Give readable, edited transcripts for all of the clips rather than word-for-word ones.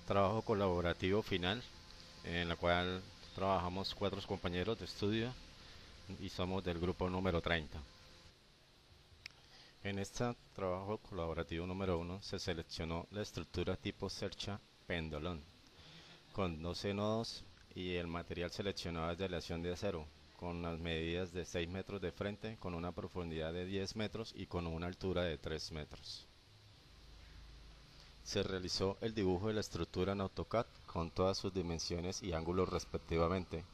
trabajo colaborativo final en la cual trabajamos 4 compañeros de estudio y somos del grupo número 30. En este trabajo colaborativo número 1 se seleccionó la estructura tipo Cercha Pendolón con 12 nodos y el material seleccionado es de aleación de acero con las medidas de 6 metros de frente, con una profundidad de 10 metros y con una altura de 3 metros. Se realizó el dibujo de la estructura en AutoCAD con todas sus dimensiones y ángulos respectivamente,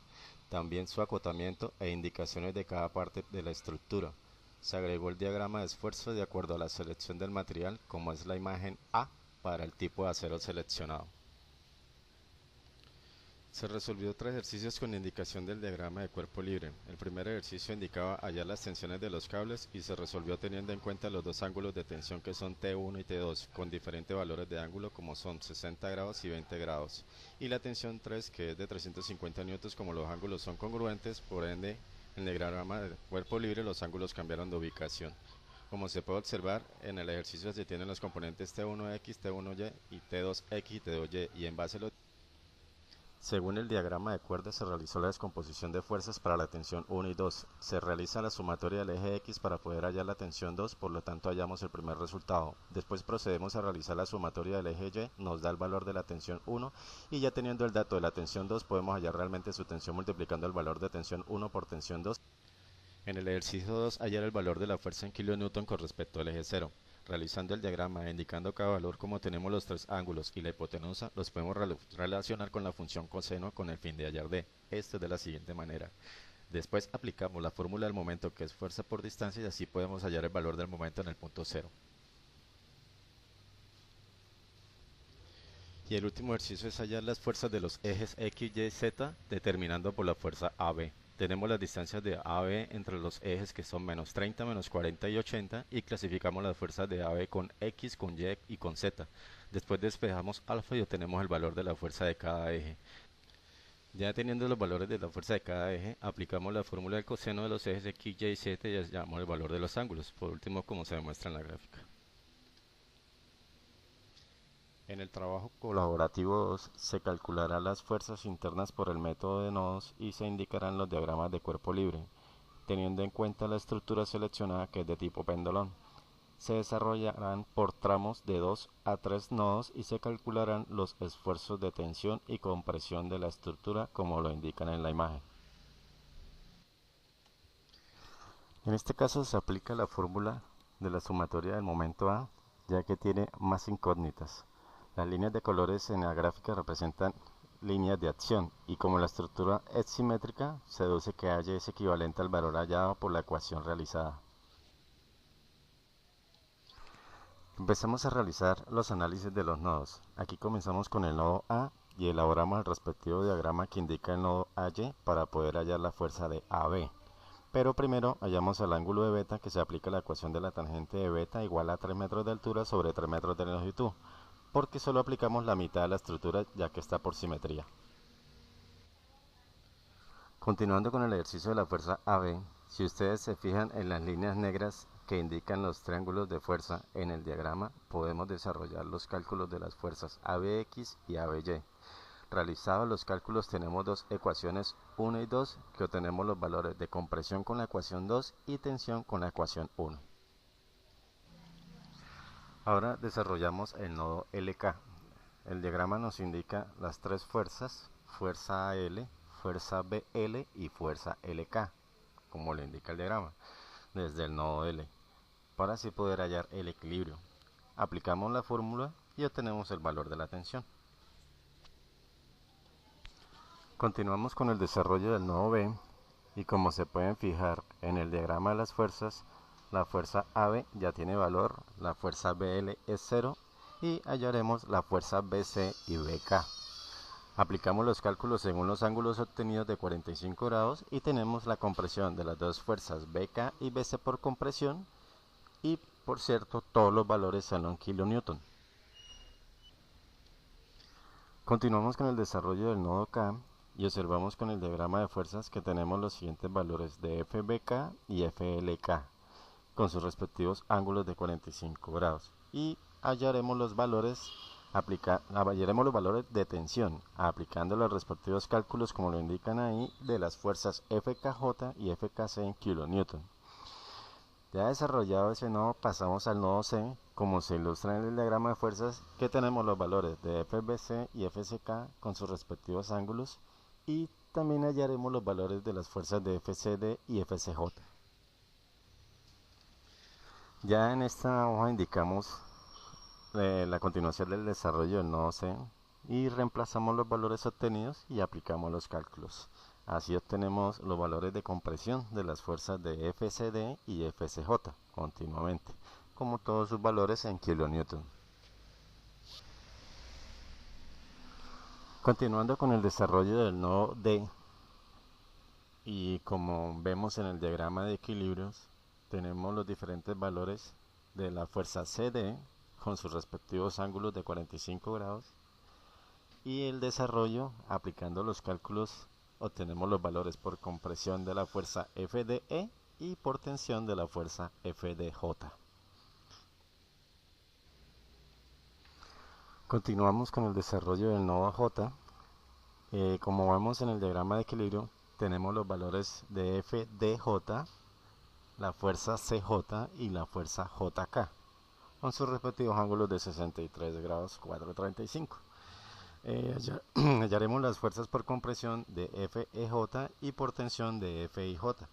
también su acotamiento e indicaciones de cada parte de la estructura. Se agregó el diagrama de esfuerzo de acuerdo a la selección del material, como es la imagen A para el tipo de acero seleccionado. Se resolvió 3 ejercicios con indicación del diagrama de cuerpo libre. El primer ejercicio indicaba hallar las tensiones de los cables y se resolvió teniendo en cuenta los dos ángulos de tensión que son T1 y T2 con diferentes valores de ángulo como son 60 grados y 20 grados y la tensión 3 que es de 350 newtons. Como los ángulos son congruentes, por ende en el diagrama de cuerpo libre los ángulos cambiaron de ubicación. Como se puede observar, en el ejercicio se tienen los componentes T1X, T1Y y T2X y T2Y y en base a los según el diagrama de cuerdas se realizó la descomposición de fuerzas para la tensión 1 y 2. Se realiza la sumatoria del eje X para poder hallar la tensión 2, por lo tanto hallamos el primer resultado. Después procedemos a realizar la sumatoria del eje Y, nos da el valor de la tensión 1 y ya teniendo el dato de la tensión 2 podemos hallar realmente su tensión multiplicando el valor de tensión 1 por tensión 2. En el ejercicio 2 hallar el valor de la fuerza en kilonewton con respecto al eje 0. Realizando el diagrama e indicando cada valor, como tenemos los 3 ángulos y la hipotenusa, los podemos relacionar con la función coseno con el fin de hallar d. Esto es de la siguiente manera. Después aplicamos la fórmula del momento, que es fuerza por distancia, y así podemos hallar el valor del momento en el punto 0. Y el último ejercicio es hallar las fuerzas de los ejes X, Y, Z, determinando por la fuerza AB. Tenemos las distancias de AB entre los ejes que son menos 30, menos 40 y 80 y clasificamos las fuerzas de AB con X, con Y y con Z. Después despejamos alfa y obtenemos el valor de la fuerza de cada eje. Ya teniendo los valores de la fuerza de cada eje, aplicamos la fórmula del coseno de los ejes X, Y y Z y hallamos el valor de los ángulos, por último como se demuestra en la gráfica. En el trabajo colaborativo 2 se calcularán las fuerzas internas por el método de nodos y se indicarán los diagramas de cuerpo libre, teniendo en cuenta la estructura seleccionada que es de tipo pendolón. Se desarrollarán por tramos de 2 a 3 nodos y se calcularán los esfuerzos de tensión y compresión de la estructura como lo indican en la imagen. En este caso se aplica la fórmula de la sumatoria del momento A, ya que tiene más incógnitas. Las líneas de colores en la gráfica representan líneas de acción y como la estructura es simétrica, se deduce que H es equivalente al valor hallado por la ecuación realizada. Empezamos a realizar los análisis de los nodos. Aquí comenzamos con el nodo A y elaboramos el respectivo diagrama que indica el nodo AY para poder hallar la fuerza de AB. Pero primero hallamos el ángulo de beta, que se aplica la ecuación de la tangente de beta igual a 3 metros de altura sobre 3 metros de longitud, porque solo aplicamos la mitad de la estructura ya que está por simetría. Continuando con el ejercicio de la fuerza AB, si ustedes se fijan en las líneas negras que indican los triángulos de fuerza en el diagrama, podemos desarrollar los cálculos de las fuerzas ABX y ABY. Realizados los cálculos tenemos dos ecuaciones 1 y 2 que obtenemos los valores de compresión con la ecuación 2 y tensión con la ecuación 1. Ahora desarrollamos el nodo LK. El diagrama nos indica las tres fuerzas, fuerza AL, fuerza BL y fuerza LK, como lo indica el diagrama, desde el nodo L, para así poder hallar el equilibrio. Aplicamos la fórmula y obtenemos el valor de la tensión. Continuamos con el desarrollo del nodo B y como se pueden fijar en el diagrama de las fuerzas, la fuerza AB ya tiene valor, la fuerza BL es 0 y hallaremos la fuerza BC y BK. Aplicamos los cálculos según los ángulos obtenidos de 45 grados y tenemos la compresión de las dos fuerzas BK y BC por compresión y por cierto todos los valores son en kilonewton. Continuamos con el desarrollo del nodo K y observamos con el diagrama de fuerzas que tenemos los siguientes valores de FBK y FLK con sus respectivos ángulos de 45 grados y hallaremos los valores hallaremos los valores de tensión, aplicando los respectivos cálculos como lo indican ahí de las fuerzas FKJ y FKC en kilonewton. Ya desarrollado ese nodo, pasamos al nodo C, como se ilustra en el diagrama de fuerzas, que tenemos los valores de FBC y FCK con sus respectivos ángulos, y también hallaremos los valores de las fuerzas de FCD y FCJ. Ya en esta hoja indicamos la continuación del desarrollo del nodo C y reemplazamos los valores obtenidos y aplicamos los cálculos. Así obtenemos los valores de compresión de las fuerzas de FCD y FCJ continuamente, como todos sus valores en kilonewton. Continuando con el desarrollo del nodo D, y como vemos en el diagrama de equilibrios, tenemos los diferentes valores de la fuerza CD con sus respectivos ángulos de 45 grados, y el desarrollo aplicando los cálculos obtenemos los valores por compresión de la fuerza FDE y por tensión de la fuerza FDJ. Continuamos con el desarrollo del nodo J. Como vemos en el diagrama de equilibrio, tenemos los valores de FDJ, la fuerza CJ y la fuerza JK, con sus respectivos ángulos de 63 grados 435. Hallaremos las fuerzas por compresión de FEJ y por tensión de FIJ.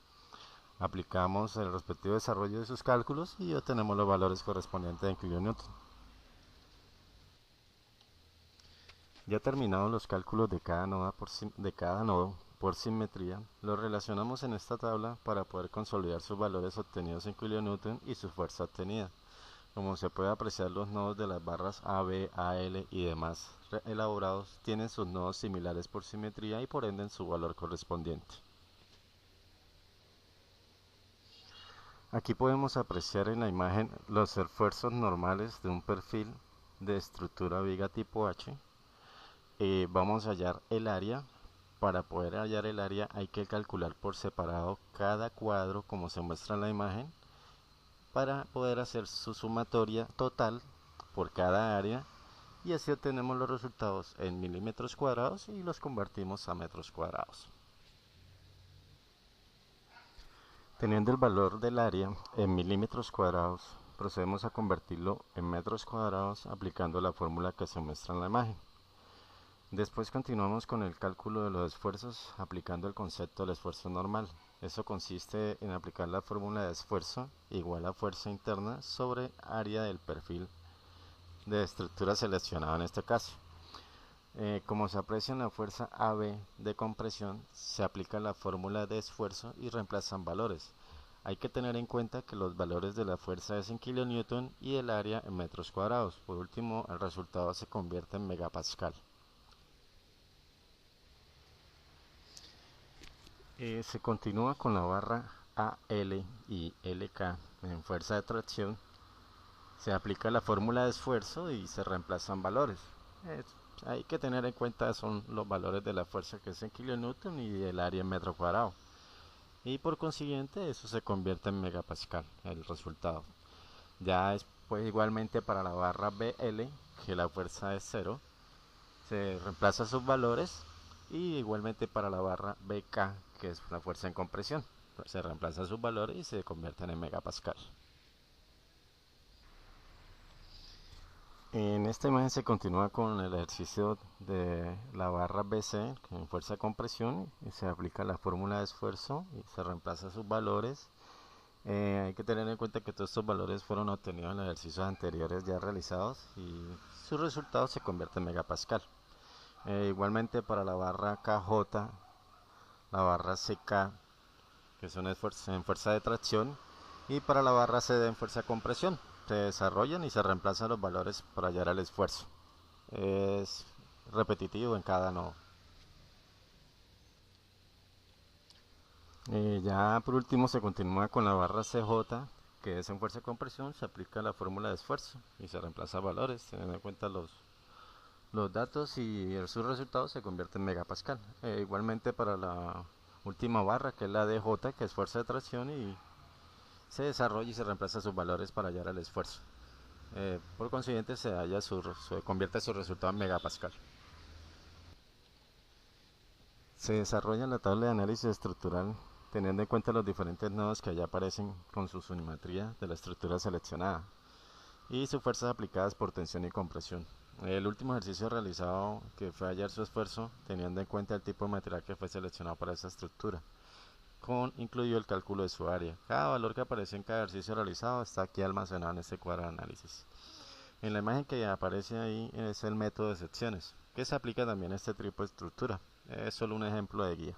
Aplicamos el respectivo desarrollo de sus cálculos y obtenemos los valores correspondientes en kilonewton. Ya terminados los cálculos de cada nodo por simetría, los relacionamos en esta tabla para poder consolidar sus valores obtenidos en kilonewton y su fuerza obtenida. Como se puede apreciar, los nodos de las barras AB, AL y demás elaborados tienen sus nodos similares por simetría y por ende en su valor correspondiente. Aquí podemos apreciar en la imagen los esfuerzos normales de un perfil de estructura viga tipo H. Vamos a hallar el área. Para poder hallar el área hay que calcular por separado cada cuadro como se muestra en la imagen, para poder hacer su sumatoria total por cada área, y así obtenemos los resultados en milímetros cuadrados y los convertimos a metros cuadrados. Teniendo el valor del área en milímetros cuadrados, procedemos a convertirlo en metros cuadrados aplicando la fórmula que se muestra en la imagen. Después continuamos con el cálculo de los esfuerzos aplicando el concepto del esfuerzo normal. Eso consiste en aplicar la fórmula de esfuerzo igual a fuerza interna sobre área del perfil de estructura seleccionado en este caso. Como se aprecia en la fuerza AB de compresión, se aplica la fórmula de esfuerzo y reemplazan valores. Hay que tener en cuenta que los valores de la fuerza es en kilonewton y el área en metros cuadrados. Por último, el resultado se convierte en megapascal. Se continúa con la barra AL y LK en fuerza de tracción. Se aplica la fórmula de esfuerzo y se reemplazan valores. Hay que tener en cuenta son los valores de la fuerza que es en kilonewton y el área en metro cuadrado. Y por consiguiente eso se convierte en megapascal, el resultado. Ya después igualmente para la barra BL, que la fuerza es 0, se reemplaza sus valores, y igualmente para la barra BK, que es la fuerza en compresión, se reemplazan sus valores y se convierten en megapascal. En esta imagen se continúa con el ejercicio de la barra BC en fuerza de compresión, y se aplica la fórmula de esfuerzo y se reemplaza sus valores. Hay que tener en cuenta que todos estos valores fueron obtenidos en los ejercicios anteriores ya realizados y sus resultados se convierten en megapascal. Igualmente para la barra KJ, la barra CK, que son en fuerza de tracción, y para la barra CD en fuerza de compresión, se desarrollan y se reemplazan los valores para hallar el esfuerzo. Es repetitivo en cada nodo. Ya por último se continúa con la barra CJ, que es en fuerza de compresión, se aplica la fórmula de esfuerzo y se reemplaza valores, teniendo en cuenta los datos, y sus resultados se convierten en megapascal. Igualmente para la última barra, que es la DJ, que es fuerza de tracción, y se desarrolla y se reemplaza sus valores para hallar el esfuerzo. Por consiguiente se convierte su resultado en megapascal. Se desarrolla la tabla de análisis estructural teniendo en cuenta los diferentes nodos que allá aparecen con su simetría de la estructura seleccionada y sus fuerzas aplicadas por tensión y compresión. El último ejercicio realizado, que fue hallar su esfuerzo, teniendo en cuenta el tipo de material que fue seleccionado para esa estructura, incluido el cálculo de su área. Cada valor que apareció en cada ejercicio realizado está aquí almacenado en este cuadro de análisis. En la imagen que aparece ahí es el método de secciones, que se aplica también a este tipo de estructura. Es solo un ejemplo de guía.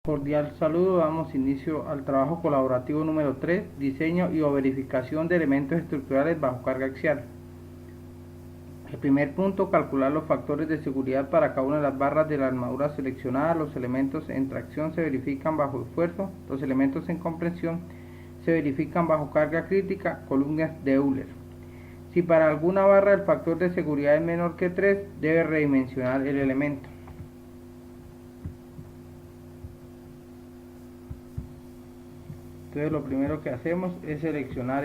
Cordial saludo, damos inicio al trabajo colaborativo número 3, diseño y o verificación de elementos estructurales bajo carga axial. El primer punto, calcular los factores de seguridad para cada una de las barras de la armadura seleccionada. Los elementos en tracción se verifican bajo esfuerzo, los elementos en comprensión se verifican bajo carga crítica, columnas de Euler. Si para alguna barra el factor de seguridad es menor que 3, debe redimensionar el elemento. Entonces lo primero que hacemos es seleccionar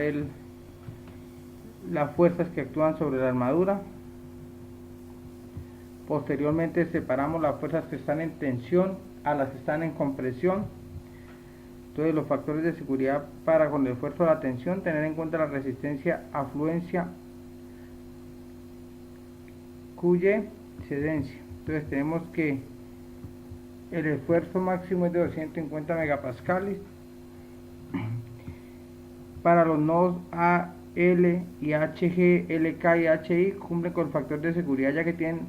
las fuerzas que actúan sobre la armadura. Posteriormente separamos las fuerzas que están en tensión a las que están en compresión. Entonces los factores de seguridad para con el esfuerzo de la tensión, tener en cuenta la resistencia, afluencia, QY, cedencia. Entonces tenemos que el esfuerzo máximo es de 250 megapascales. Para los nodos A, L y HG, LK y HI cumplen con el factor de seguridad ya que tienen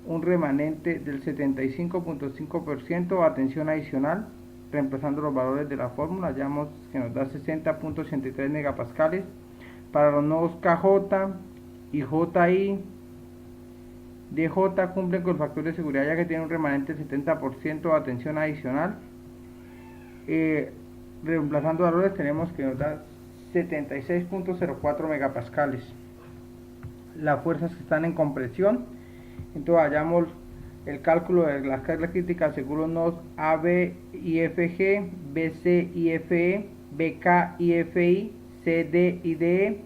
un remanente del 75.5% a tensión adicional. Reemplazando los valores de la fórmula, hallamos que nos da 60.83 megapascales. Para los nodos KJ y JI, DJ cumplen con el factor de seguridad ya que tienen un remanente del 70% a tensión adicional. Reemplazando valores tenemos que nos da 76.04 megapascales. Las fuerzas que están en compresión, entonces hallamos el cálculo de las cargas críticas según los nodos AB y FG, BC y FE, BK y FI, CD y DE.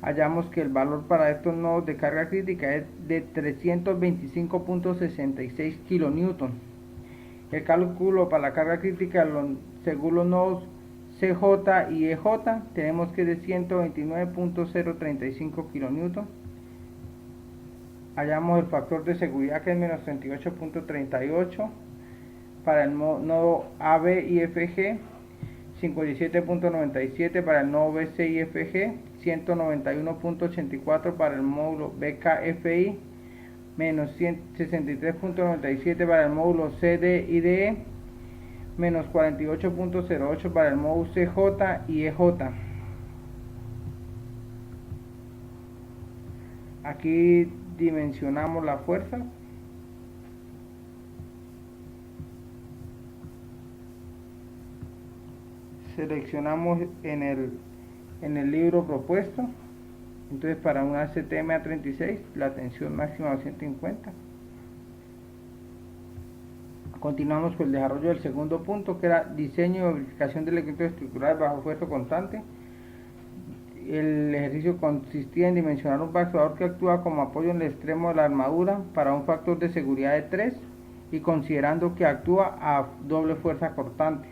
Hallamos que el valor para estos nodos de carga crítica es de 325.66 kilonewton. El cálculo para la carga crítica según los nodos CJ y EJ tenemos que es de 129.035 kN. Hallamos el factor de seguridad que es menos 38.38 para el nodo AB y FG, 57.97 para el nodo BC y FG, 191.84 para el módulo BKFI, menos 63.97 para el módulo CD y DE, menos 48.08 para el módulo CJ y EJ. Aquí dimensionamos la fuerza. Seleccionamos en el libro propuesto. Entonces para una CTM A36 la tensión máxima 250. Continuamos con el desarrollo del segundo punto, que era diseño y verificación de elementos estructurales bajo esfuerzo constante. El ejercicio consistía en dimensionar un actuador que actúa como apoyo en el extremo de la armadura para un factor de seguridad de 3 y considerando que actúa a doble fuerza cortante.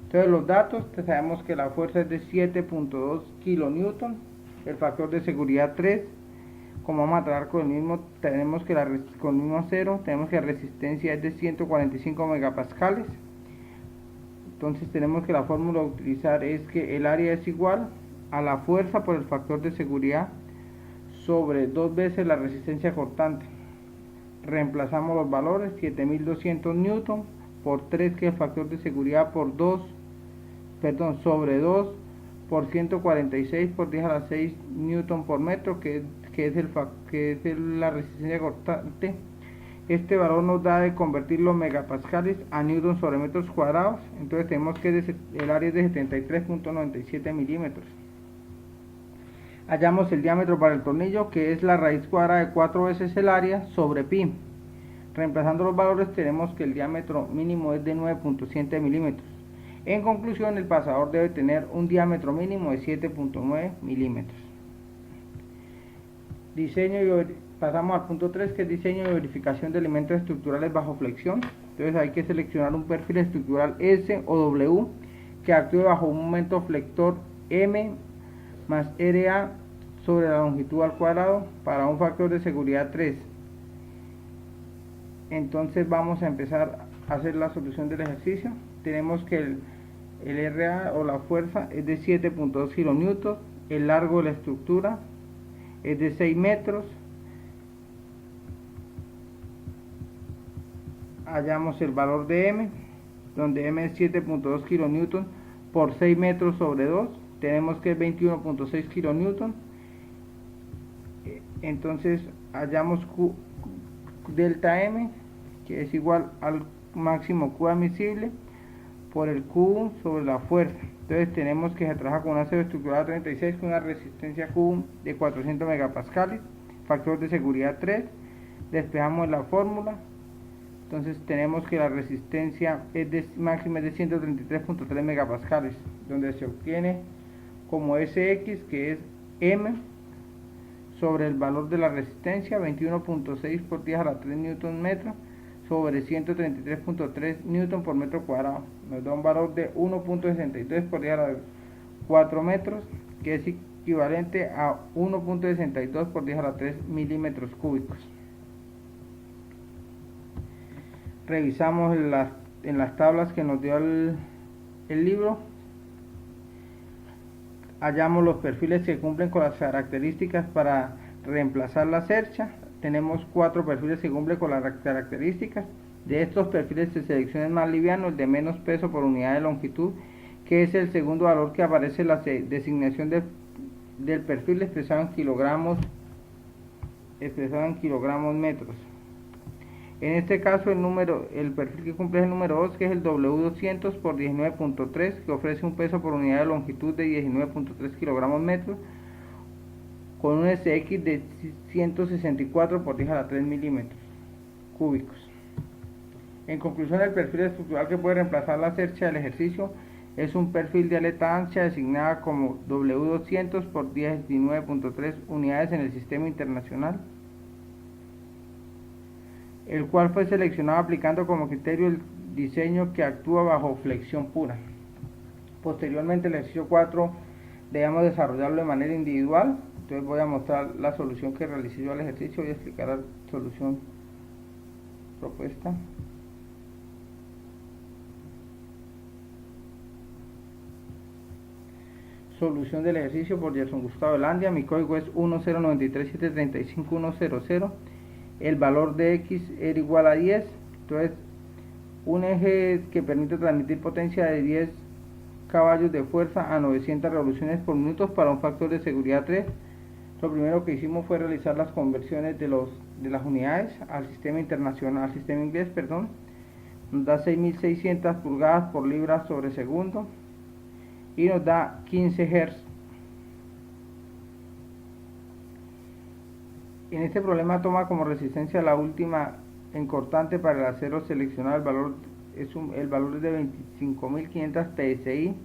Entonces los datos, sabemos que la fuerza es de 7.2 kilonewton, el factor de seguridad 3, como vamos a trabajar con el mismo, tenemos que con el mismo 0, tenemos que la resistencia es de 145 megapascales. Entonces tenemos que la fórmula a utilizar es que el área es igual a la fuerza por el factor de seguridad sobre 2 veces la resistencia cortante. Reemplazamos los valores, 7200 newton por 3, que es el factor de seguridad, por sobre 2 por 146 por 10 a la 6 newton por metro, que es la resistencia cortante. Este valor nos da de convertir los megapascales a newton sobre metros cuadrados. Entonces tenemos que el área es de 73.97 milímetros. Hallamos el diámetro para el tornillo, que es la raíz cuadrada de 4 veces el área sobre pi. Reemplazando los valores tenemos que el diámetro mínimo es de 9.7 milímetros. En conclusión, el pasador debe tener un diámetro mínimo de 7.9 milímetros. Pasamos al punto 3, que es diseño y verificación de elementos estructurales bajo flexión. Entonces hay que seleccionar un perfil estructural S o W que actúe bajo un momento flector M más RA sobre la longitud al cuadrado para un factor de seguridad 3. Entonces vamos a empezar a hacer la solución del ejercicio. Tenemos que el RA o la fuerza es de 7.2 kN, el largo de la estructura es de 6 metros. Hallamos el valor de M, donde M es 7.2 kN por 6 metros sobre 2, tenemos que es 21.6 kN. Entonces hallamos Q, delta M, que es igual al máximo Q admisible por el Q sobre la fuerza. Entonces tenemos que se trabaja con un acero estructural 36 con una resistencia Q de 400 megapascales, factor de seguridad 3. Despejamos la fórmula. Entonces tenemos que la resistencia máxima es de 133.3 megapascales, donde se obtiene como SX, que es M sobre el valor de la resistencia, 21.6 por 10 a la 3 Newton metro, sobre 133.3 Newton por metro cuadrado. Nos da un valor de 1.63 por 10 a la 4 metros, que es equivalente a 1.62 por 10 a la 3 milímetros cúbicos. Revisamos en las tablas que nos dio el libro. Hallamos los perfiles que cumplen con las características para reemplazar la cercha. Tenemos 4 perfiles que cumplen con las características. De estos perfiles se selecciona el más liviano, el de menos peso por unidad de longitud, que es el segundo valor que aparece en la designación del perfil expresado en kilogramos metros. En este caso el perfil que cumple es el número 2, que es el W200 por 19.3, que ofrece un peso por unidad de longitud de 19.3 kilogramos metros, con un SX de 164 por 10 a la 3 milímetros cúbicos. En conclusión, el perfil estructural que puede reemplazar la cercha del ejercicio es un perfil de aleta ancha designada como W200 por 19.3 unidades en el sistema internacional, el cual fue seleccionado aplicando como criterio el diseño que actúa bajo flexión pura. Posteriormente, el ejercicio 4 debemos desarrollarlo de manera individual. Entonces voy a mostrar la solución que realicé yo al ejercicio y explicar la solución propuesta. Solución del ejercicio por Gerson Gustavo Elandia. Mi código es 10937351100. El valor de X era igual a 10. Entonces, un eje que permite transmitir potencia de 10 caballos de fuerza a 900 revoluciones por minuto para un factor de seguridad 3. Lo primero que hicimos fue realizar las conversiones de las unidades al sistema internacional, al sistema inglés, perdón. Nos da 6.600 pulgadas por libra sobre segundo y nos da 15 Hz. En este problema toma como resistencia la última en cortante para el acero seleccionado. El valor es de 25.500 PSI,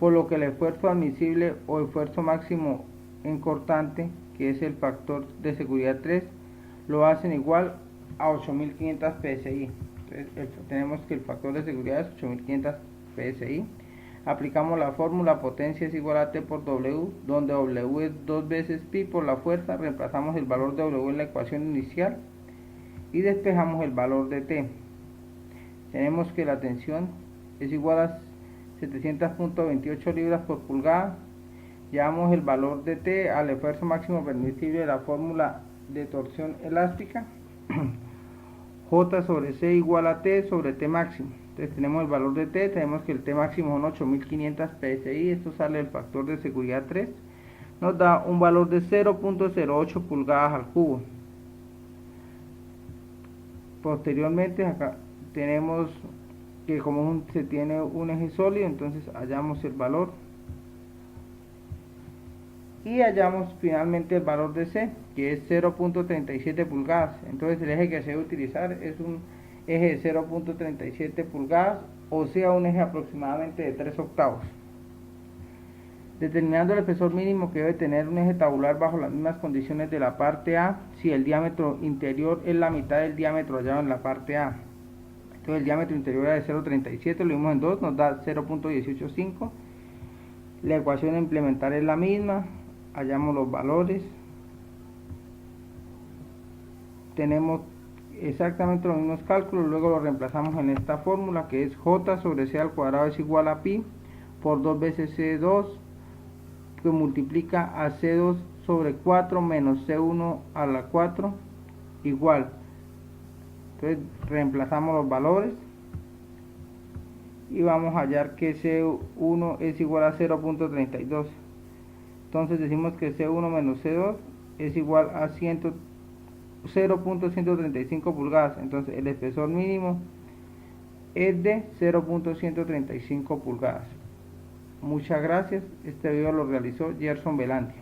por lo que el esfuerzo admisible o esfuerzo máximo en cortante, que es el factor de seguridad 3, lo hacen igual a 8.500 PSI. Entonces, tenemos que el factor de seguridad es 8.500 PSI. Aplicamos la fórmula, potencia es igual a T por W, donde W es 2 veces pi por la fuerza. Reemplazamos el valor de W en la ecuación inicial y despejamos el valor de T. Tenemos que la tensión es igual a 700.28 libras por pulgada. Llevamos el valor de T al esfuerzo máximo permisible de la fórmula de torsión elástica. J sobre C igual a T sobre T máximo. Entonces tenemos el valor de T, tenemos que el T máximo son 8.500 PSI, esto sale del factor de seguridad 3, nos da un valor de 0.08 pulgadas al cubo. Posteriormente acá tenemos que como se tiene un eje sólido, entonces hallamos el valor y hallamos finalmente el valor de C, que es 0.37 pulgadas. Entonces el eje que se debe utilizar es un eje de 0.37 pulgadas o sea un eje aproximadamente de 3 octavos. Determinando el espesor mínimo que debe tener un eje tabular bajo las mismas condiciones de la parte A, si el diámetro interior es la mitad del diámetro hallado en la parte A. Entonces el diámetro interior era de 0,37, lo dimos en 2, nos da 0,185. La ecuación a implementar es la misma, hallamos los valores. Tenemos exactamente los mismos cálculos, luego lo reemplazamos en esta fórmula que es J sobre C al cuadrado es igual a pi por 2 veces C2 que multiplica a C2 sobre 4 menos C1 a la 4 igual. Entonces reemplazamos los valores y vamos a hallar que C1 es igual a 0.32. Entonces decimos que C1 menos C2 es igual a 0.135 pulgadas. Entonces el espesor mínimo es de 0.135 pulgadas. Muchas gracias. Este video lo realizó Gerson Velante.